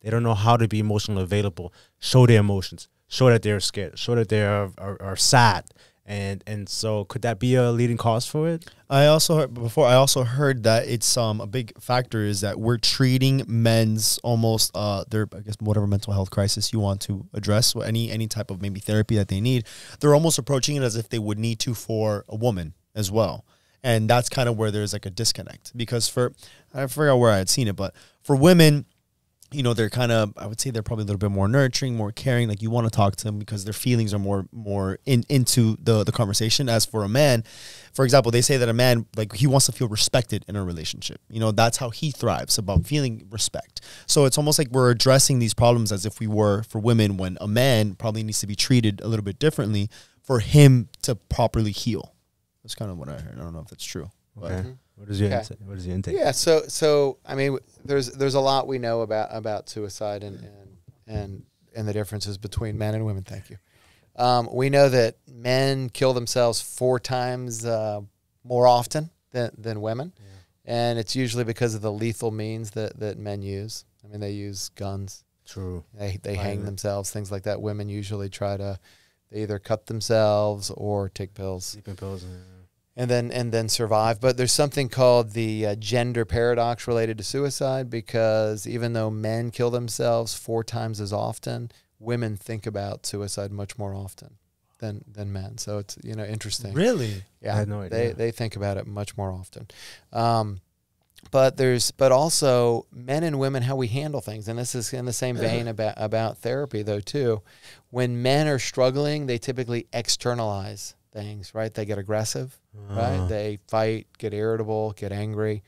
They don't know how to be emotionally available, show their emotions, show that they're scared, show that they are sad. And so could that be a leading cause for it? I also heard that it's a big factor is that we're treating men's almost their, I guess, whatever mental health crisis you want to address, any type of maybe therapy that they need, they're almost approaching it as if they would need to for a woman as well. And that's kind of where there's like a disconnect, because I forgot where I had seen it, but for women, you know, they're kind of, I would say they're probably a little bit more nurturing, more caring. Like you want to talk to them because their feelings are more into the conversation. As for a man, for example, they say that a man, like, he wants to feel respected in a relationship. You know, that's how he thrives, about feeling respect. So it's almost like we're addressing these problems as if we were for women, when a man probably needs to be treated a little bit differently for him to properly heal. That's kind of what I heard. I don't know if that's true. But. Okay. What is your intake? Yeah, so I mean, there's a lot we know about suicide and the differences between men and women. Thank you. We know that men kill themselves 4 times more often than women, and it's usually because of the lethal means that men use. I mean, they use guns. True. They hang themselves, things like that. Women usually they either cut themselves or take pills. Sleeping pills. And then survive. But there's something called the gender paradox related to suicide, because even though men kill themselves 4 times as often, women think about suicide much more often than men. So it's, you know, interesting. Really? Yeah. I had no idea. They think about it much more often. But also men and women, how we handle things. And this is in the same vein about therapy though too. When men are struggling, they typically externalize things, right? They get aggressive, right? They fight, get irritable, get angry,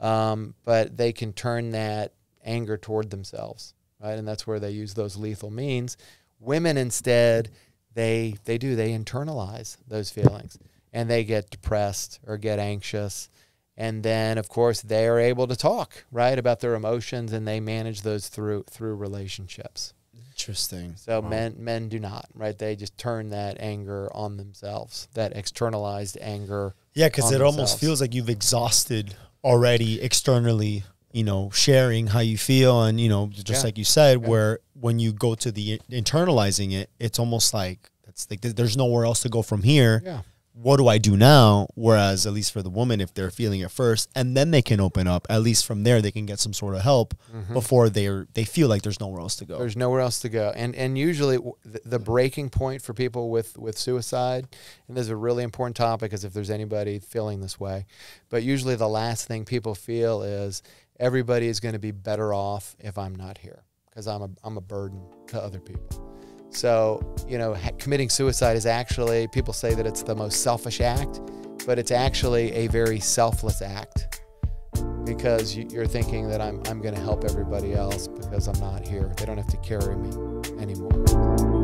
but they can turn that anger toward themselves, right? And that's where they use those lethal means. Women instead, they internalize those feelings, and they get depressed or get anxious, and then of course they are able to talk, right, about their emotions, and they manage those through relationships. Interesting. So men do not, right? They just turn that anger on themselves, that externalized anger. Yeah, because it almost feels like you've exhausted already externally, you know, sharing how you feel. And, you know, just like you said, where when you go to the internalizing it, it's almost like there's nowhere else to go from here. Yeah. What do I do now? Whereas at least for the woman, if they're feeling it first and then they can open up, at least from there they can get some sort of help before they feel like there's nowhere else to go. There's nowhere else to go. And usually the breaking point for people with suicide, and this is a really important topic as if there's anybody feeling this way, but usually the last thing people feel is everybody is going to be better off if I'm not here, because I'm a burden to other people. So, you know, committing suicide is actually, people say that it's the most selfish act, but it's actually a very selfless act, because you're thinking that I'm going to help everybody else because I'm not here. They don't have to carry me anymore.